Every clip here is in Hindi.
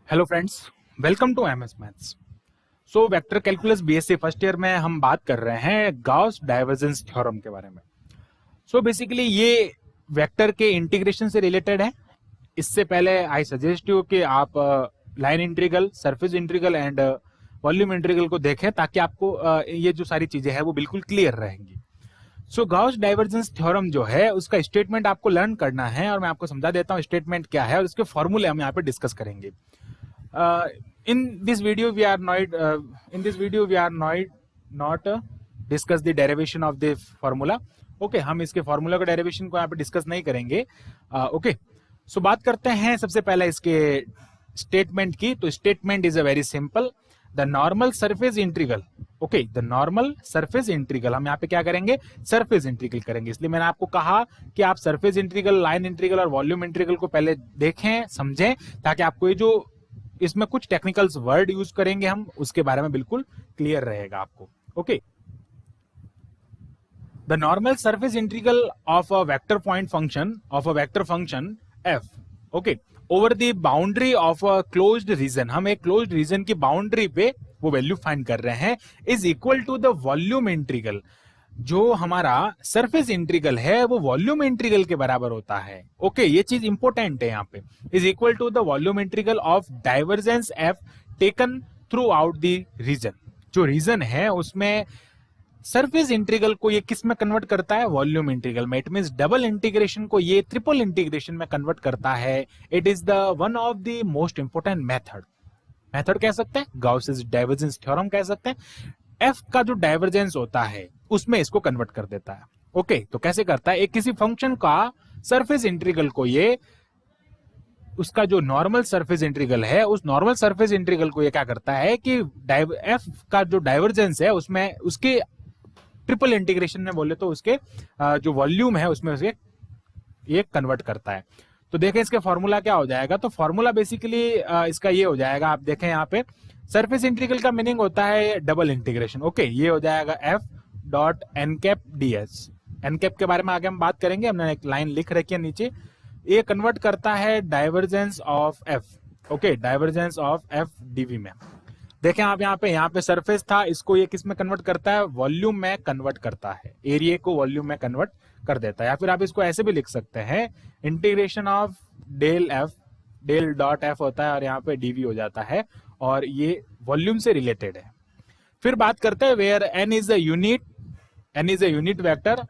Hello friends, welcome to MS maths. So vector calculus BSc first year में हम बात कर रहे हैं गॉस डाइवर्जेंस थ्योरम के बारे में। सो बेसिकली ये वेक्टर के इंटीग्रेशन से रिलेटेड है। इससे पहले आई सजेस्ट यू कि आप line integral, surface integral and volume integral को देखें ताकि आपको ये जो सारी चीजें हैं वो बिल्कुल क्लियर रहेंगी। सो गॉस डाइवर्जेंस थ्योरम जो है उसका स्टेटमेंट आपको लर्न करना है और मैं आपको समझा देता हूँ स्टेटमेंट क्या है और उसके फॉर्मूले हम यहाँ पे डिस्कस करेंगे। In this video we are not discuss the derivation of the formula. Okay, हम इसके फॉर्मूला का डेरिवेशन को यहाँ पे डिस्कस नहीं करेंगे। ओके, सो बात करते हैं सबसे पहले इसके स्टेटमेंट की। तो statement is a very simple, the normal surface integral. Okay, the normal surface integral, हम यहाँ पे क्या करेंगे, सरफेस इंटीग्रल करेंगे। इसलिए मैंने आपको कहा कि आप सरफेस इंटीग्रल, लाइन इंटीग्रल और वॉल्यूम इंटीग्रल को पहले देखें, समझें, ताकि आपको ये जो इसमें कुछ टेक्निकल्स वर्ड यूज करेंगे हम उसके बारे में बिल्कुल क्लियर रहेगा आपको। Okay, the normal surface integral of a vector point function of a vector function F, okay, over the boundary of a closed region, हम एक क्लोज्ड रीजन की बाउंड्री पे वो वैल्यू फाइंड कर रहे हैं, is equal to the volume integral. जो हमारा सरफेस इंटीग्रल है वो वॉल्यूम इंटीग्रल के बराबर होता है। ओके, ये चीज इंपॉर्टेंट है यहाँ पे, is equal to the volume integral of divergence F taken throughout the region. जो रीजन है उसमें सरफेस इंटीग्रल को ये किस में कन्वर्ट करता है, वॉल्यूम इंटीग्रल में। इट मींस डबल इंटीग्रेशन को ये ट्रिपल इंटीग्रेशन में कन्वर्ट करता है। It is the one of the most important method कह सकते हैं, गॉसेस डाइवर्जेंस थ्योरम कह सकते हैं। एफ का जो डाइवर्जेंस होता है उसमें इसको कन्वर्ट कर देता है। ओके, तो कैसे करता है, एक किसी फंक्शन का सरफेस इंटीग्रल को ये उसका जो नॉर्मल सरफेस इंटीग्रल है उस नॉर्मल सरफेस इंटीग्रल को ये क्या करता है कि एफ का जो डाइवर्जेंस है उसमें उसके ट्रिपल इंटीग्रेशन में बोले तो उसके जो वॉल्यूम है उसमें उसके ये कन्वर्ट करता है। तो देखें इसके फॉर्मूला क्या हो जाएगा। तो फॉर्मूला बेसिकली इसका ये हो जाएगा, आप देखें यहाँ पे सरफेस इंटीग्रल का मीनिंग होता है डबल इंटीग्रेशन। ओके, ये हो जाएगा F dot N cap D S. N cap के बारे में आगे हम बात करेंगे, हमने एक लाइन लिख रखी है नीचे। ये कन्वर्ट करता है divergence of F. Okay, divergence of F DV में। देखें आप यहाँ पे सरफेस था, इसको ये किस में कन्वर्ट करता है, वॉल्यूम में कन्वर्ट करता है, एरिया को वॉल्यूम में कन्वर्ट कर देता है। या फिर आप इसको ऐसे भी लिख सकते हैं, integration of del F, del dot F होता है और यहाँ पे डीवी हो जाता है और ये वॉल्यूम से रिलेटेड है। फिर बात करते हैं where N is a unit vector,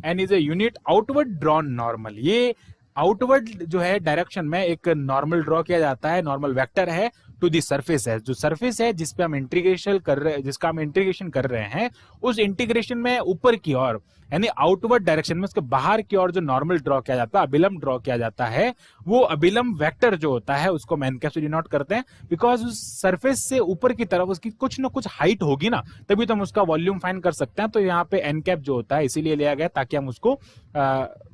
N is a unit outward drawn normal. ये आउटवर्ड जो है डायरेक्शन में एक नॉर्मल ड्रॉ किया जाता है, नॉर्मल वेक्टर है टू दी सरफेस है। जो सरफेस है जिसपे हम इंटीग्रेशन कर रहे हैं, जिसका हम इंटीग्रेशन कर रहे हैं, उस इंटीग्रेशन में ऊपर की ओर यानी आउटवर्ड डायरेक्शन में उसके बाहर की ओर जो नॉर्मल ड्रॉ किया जाता है, अभिलंब ड्रॉ किया जाता है, वो अभिलंब वेक्टर जो होता है उसको हम एन कैप से डिनोट करते हैं। बिकॉज उस सरफेस से ऊपर की तरफ उसकी कुछ ना कुछ हाइट होगी ना, तभी तो हम उसका वॉल्यूम फाइंड कर सकते हैं। तो यहाँ पे एन कैप जो होता है इसीलिए लिया गया ताकि हम उसको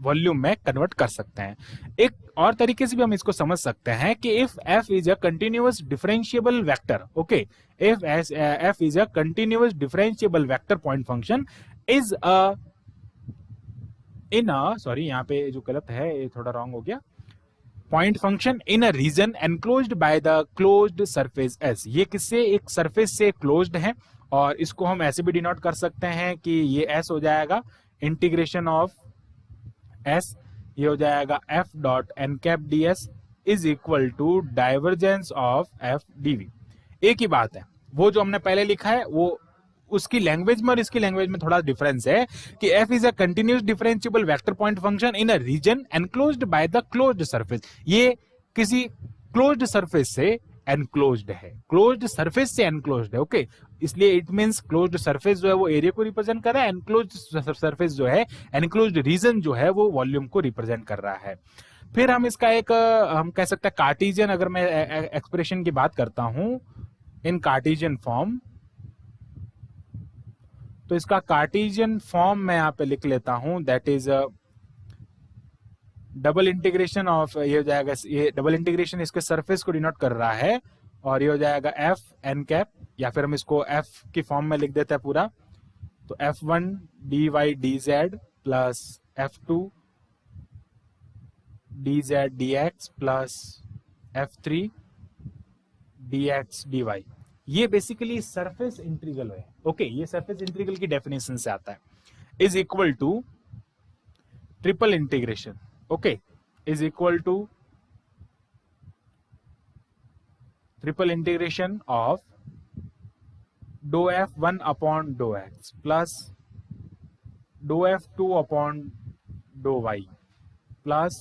वॉल्यूम में कन्वर्ट कर सकते हैं। एक और तरीके से भी हम इसको समझ सकते हैं कि if F is a continuous differentiable vector, okay, if F is a continuous differentiable vector point function is a in a, sorry यहाँ पे जो गलत है ये थोड़ा रॉन्ग हो गया, point function in a region enclosed by the closed surface S. ये किससे, एक सरफेस से क्लोज्ड है और इसको हम ऐसे भी डिनोट कर सकते हैं कि ये एस हो जाएगा इंटीग्रेशन ऑफ एस, ये हो जाएगा F dot N cap D S is equal to divergence of F DV. एक ही बात है, वो जो हमने पहले लिखा है वो उसकी लैंग्वेज में और इसकी लैंग्वेज में थोड़ा डिफरेंस है कि F is a continuous differentiable vector point function in a region enclosed by the closed surface. ये किसी क्लोज्ड सरफेस से एनक्लोज्ड है, क्लोज्ड सरफेस से एनक्लोज्ड है। ओके, इसलिए इट मींस क्लोज्ड सरफेस जो है वो एरिया को रिप्रेजेंट कर रहा है, एनक्लोज्ड सरफेस जो है, एनक्लोज्ड रीजन जो है वो वॉल्यूम को रिप्रेजेंट कर रहा है। फिर हम इसका एक हम कह सकते हैं कार्टेशियन, अगर मैं एक्सप्रेशन की बात करता हूं इन कार्टेशियन फॉर्म, तो इसका कार्टेशियन फॉर्म मैं यहाँ पे लिख लेता हूं, that is double integration of, ये हो जाएगा, ये डबल इंटीग्रेशन इसके सरफेस को डिनोट कर रहा है और ये हो जाएगा एफ एन कैप, या फिर हम इसको एफ की फॉर्म में लिख देते हैं पूरा, तो f1 dy dz plus f2 dz dx plus f3 dx dy, ये बेसिकली सरफेस इंटीग्रल है। ओके, ये सरफेस इंटीग्रल की डेफिनेशन से आता है, is equal to triple integration. Okay, is equal to triple integration of डो f1 अपॉन डो x प्लस डो f2 अपॉन डो y प्लस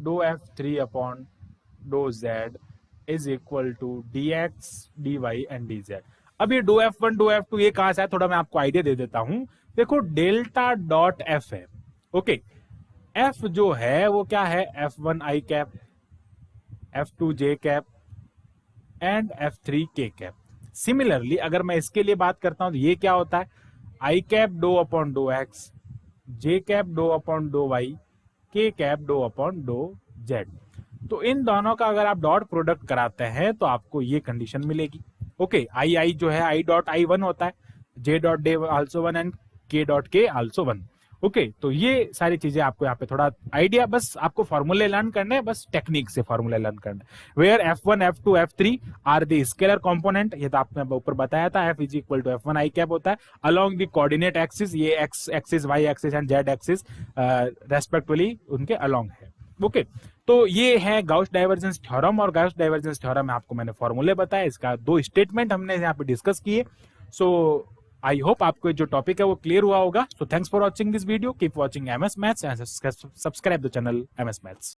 डो f3 अपॉन डो z is equal to dx dy and dz। अब ये डो f1 डो f2 ये कहां से है, थोड़ा मैं आपको आइडिया दे देता हूं। देखो डेल्टा डॉट f है। ओके, f जो है वो क्या है, f1 i cap, f2 j cap and f3 k cap. Similarly अगर मैं इसके लिए बात करता हूं तो ये क्या होता है, i कैप डो अपॉन डो x, j कैप डो अपॉन डो y, k कैप डो अपॉन डो z। तो इन दोनों का अगर आप डॉट प्रोडक्ट कराते हैं तो आपको ये कंडीशन मिलेगी। ओके, आई जो है i डॉट i 1 होता है, j dot j also 1 and k dot k also 1। Okay, तो ये सारी चीजें आपको यहाँ पे थोड़ा आइडिया, बस आपको फॉर्मूले लर्न करने हैं, बस टेक्निक से फॉर्मूले लर्न करना है। Where f1 f2 f3 are the scalar component, ये तो आपने ऊपर बताया था, f is equal to f1 i cap होता है अलोंग द कोऑर्डिनेट एक्सिस, ये x axis y axis and z axis respectively उनके अलोंग है। ओके, तो ये है गाउस डाइवर्जेंस थ्योरम, और गाउस डाइवर्जेंस थ्योरम में आपको मैंने फॉर्मूले बताया, इसका दो स्टेटमेंट हमने यहाँ पे डिस्कस किए। सो आई होप आपको जो टॉपिक है वो क्लियर हुआ होगा। So thanks for watching this video, keep watching MS maths and subscribe the channel MS maths.